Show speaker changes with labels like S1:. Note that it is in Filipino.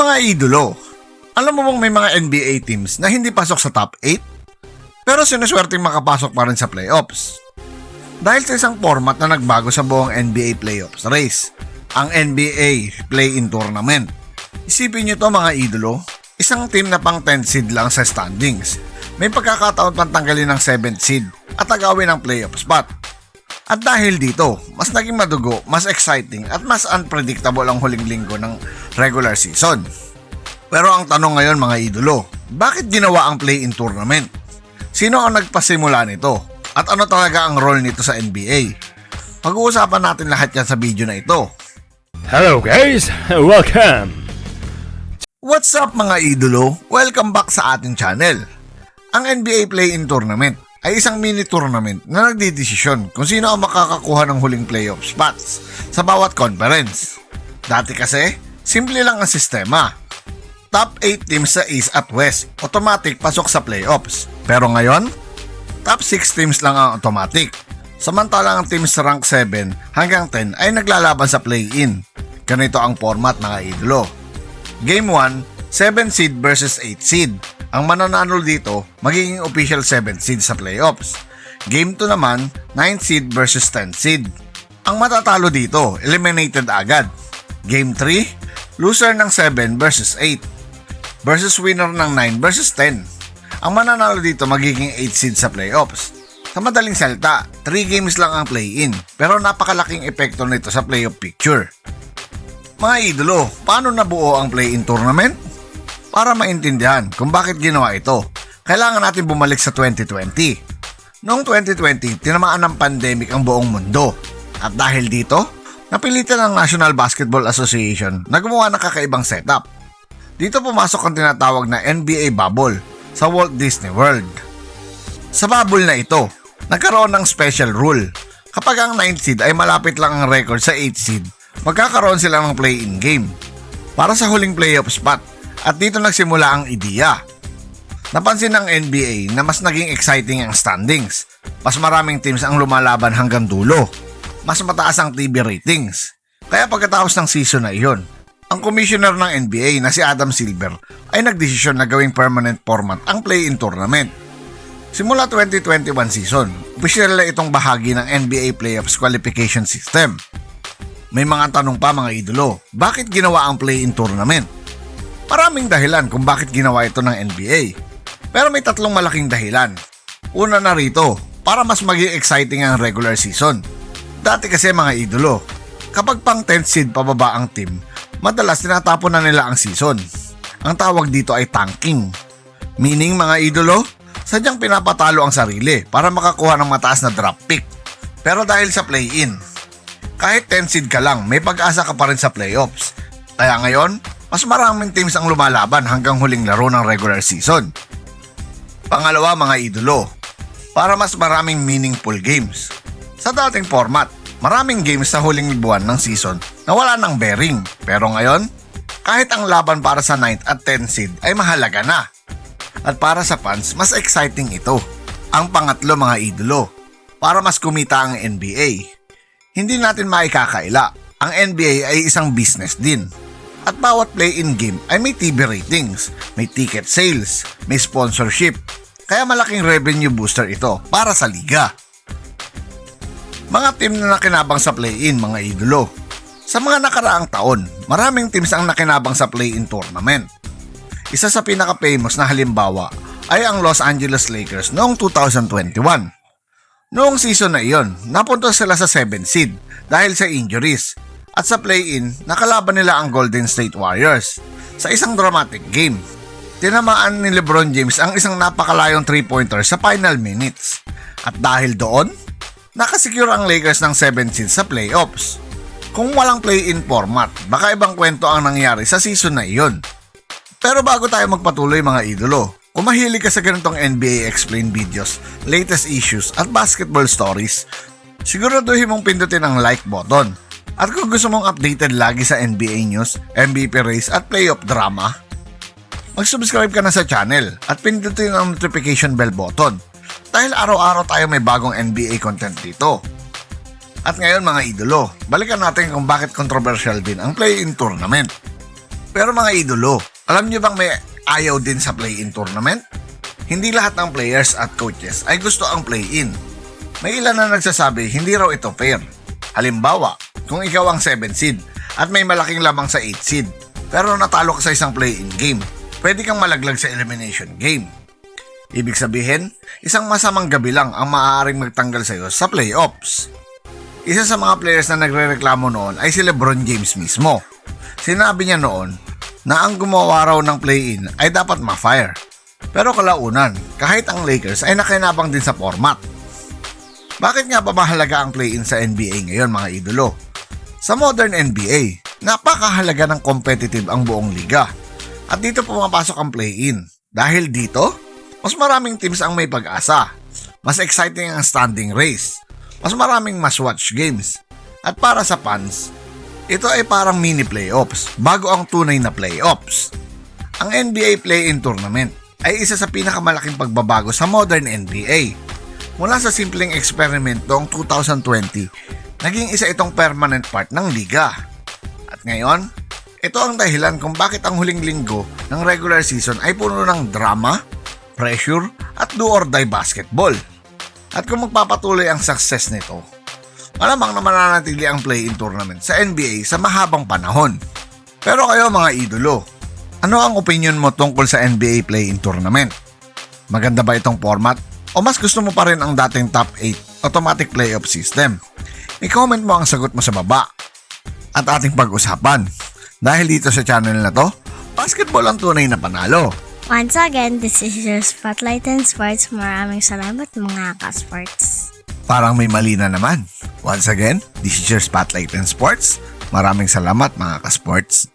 S1: Mga idolo, alam mo bang may mga NBA teams na hindi pasok sa top 8? Pero sinuswerteng makapasok pa rin sa playoffs. Dahil sa isang format na nagbago sa buong NBA playoffs race, ang NBA Play-in Tournament. Isipin nyo to mga idolo, isang team na pang 10th seed lang sa standings. May pagkakataon pang tanggalin ng 7th seed at agawin ng playoff spot. At dahil dito, mas naging madugo, mas exciting at mas unpredictable ang huling linggo ng regular season. Pero ang tanong ngayon mga idolo, bakit ginawa ang play-in tournament? Sino ang nagpasimula nito? At ano talaga ang role nito sa NBA? Pag-uusapan natin lahat yan sa video na ito.
S2: Hello guys, welcome!
S1: What's up mga idolo? Welcome back sa ating channel. Ang NBA Play-in Tournament ay isang mini tournament na nagdidesisyon kung sino ang makakakuha ng huling playoff spots sa bawat conference. Dati kasi, simple lang ang sistema. Top 8 teams sa East at West, automatic pasok sa playoffs. Pero ngayon, top 6 teams lang ang automatic. Samantalang ang teams sa rank 7 hanggang 10 ay naglalaban sa play-in. Ganito ang format mga idolo. Game 1, 7 seed versus 8 seed. Ang mananalo dito, magiging official 7 seed sa playoffs. Game 2 naman, 9 seed versus 10 seed. Ang matatalo dito, eliminated agad. Game 3, loser ng 7 versus 8 versus winner ng 9 versus 10. Ang mananalo dito magiging 8 seed sa playoffs. Sa madaling salita, 3 games lang ang play-in pero napakalaking epekto nito sa playoff picture. Mga idolo, paano nabuo ang play-in tournament? Para maintindihan kung bakit ginawa ito, kailangan natin bumalik sa 2020. Noong 2020, tinamaan ng pandemic ang buong mundo. At dahil dito, napilitan ng National Basketball Association na gumawa ng kakaibang setup. Dito pumasok ang tinatawag na NBA Bubble sa Walt Disney World. Sa bubble na ito, nagkaroon ng special rule. Kapag ang 9th seed ay malapit lang ang record sa 8th seed, magkakaroon sila ng play-in game para sa huling playoff spot. At dito nagsimula ang ideya. Napansin ng NBA na mas naging exciting ang standings. Mas maraming teams ang lumalaban hanggang dulo. Mas mataas ang TV ratings. Kaya pagkatapos ng season na iyon, ang commissioner ng NBA na si Adam Silver ay nagdesisyon na gawing permanent format ang play-in tournament. Simula 2021 season, opisyal na itong bahagi ng NBA Playoffs qualification system. May mga tanong pa mga idolo, bakit ginawa ang play-in tournament? Maraming dahilan kung bakit ginawa ito ng NBA. Pero may tatlong malaking dahilan. Una na rito, para mas maging exciting ang regular season. Dati kasi mga idolo, kapag pang 10th seed pababa ang team, madalas tinatapon na nila ang season. Ang tawag dito ay tanking. Meaning mga idolo, sadyang pinapatalo ang sarili para makakuha ng mataas na draft pick. Pero dahil sa play-in, kahit 10th seed ka lang, may pag-asa ka pa rin sa playoffs. Kaya ngayon, mas maraming teams ang lumalaban hanggang huling laro ng regular season. Pangalawa mga idolo, para mas maraming meaningful games. Sa dating format, maraming games sa huling buwan ng season na wala ng bearing. Pero ngayon, kahit ang laban para sa 9th at 10th seed ay mahalaga na. At para sa fans, mas exciting ito. Ang pangatlo mga idolo, para mas kumita ang NBA. Hindi natin maikakaila, ang NBA ay isang business din. At bawat play-in game ay may TV ratings, may ticket sales, may sponsorship. Kaya malaking revenue booster ito para sa liga. Mga team na nakinabang sa play-in mga idolo. Sa mga nakaraang taon, maraming teams ang nakinabang sa play-in tournament. Isa sa pinaka-famous na halimbawa ay ang Los Angeles Lakers noong 2021. Noong season na iyon, napunta sila sa 7th seed dahil sa injuries. At sa play-in, nakalaban nila ang Golden State Warriors sa isang dramatic game. Tinamaan ni LeBron James ang isang napakalayong 3-pointer sa final minutes. At dahil doon, nakasecure ang Lakers ng 7th seed sa playoffs. Kung walang play-in format, baka ibang kwento ang nangyari sa season na iyon. Pero bago tayo magpatuloy mga idolo, kung mahilig ka sa ganitong NBA Explain videos, latest issues at basketball stories, siguraduhin mong pindutin ang like button. At kung gusto mong updated lagi sa NBA news, MVP race at playoff drama, mag-subscribe ka na sa channel at pindutin ang notification bell button dahil araw-araw tayo may bagong NBA content dito. At ngayon mga idolo, balikan natin kung bakit controversial din ang play-in tournament. Pero mga idolo, alam nyo bang may ayaw din sa play-in tournament? Hindi lahat ng players at coaches ay gusto ang play-in. May ilan na nagsasabi hindi raw ito fair. Halimbawa, kung ikaw ang 7 seed at may malaking lamang sa 8 seed, pero natalo ka sa isang play-in game, pwede kang malaglag sa elimination game. Ibig sabihin, isang masamang gabi lang ang maaaring magtanggal sa iyo sa playoffs. Isa sa mga players na nagrereklamo noon ay si LeBron James mismo. Sinabi niya noon na ang gumawa raw ng play-in ay dapat ma-fire. Pero kalaunan, kahit ang Lakers ay nakinabang din sa format. Bakit nga ba mahalaga ang play-in sa NBA ngayon mga idolo? Sa modern NBA, napakahalaga ng competitive ang buong liga. At dito pumapasok ang play-in. Dahil dito, mas maraming teams ang may pag-asa. Mas exciting ang standing race. Mas maraming must-watch games. At para sa fans, ito ay parang mini playoffs bago ang tunay na playoffs. Ang NBA Play-In Tournament ay isa sa pinakamalaking pagbabago sa modern NBA. Mula sa simpleng experiment noong 2020, naging isa itong permanent part ng liga. At ngayon, ito ang dahilan kung bakit ang huling linggo ng regular season ay puno ng drama, pressure, at do-or-die basketball. At kung magpapatuloy ang success nito, malamang na mananatili ang play-in tournament sa NBA sa mahabang panahon. Pero kayo mga idolo, ano ang opinion mo tungkol sa NBA play-in tournament? Maganda ba itong format? O mas gusto mo pa rin ang dating top 8 automatic playoff system? I-comment mo ang sagot mo sa baba at ating pag-usapan. Dahil dito sa channel na to, basketball ang tunay na panalo.
S3: Once again, this is your Spotlight and Sports. Maraming salamat mga ka-sports.
S1: Parang may mali na naman. Once again, this is your Spotlight and Sports. Maraming salamat mga ka-sports.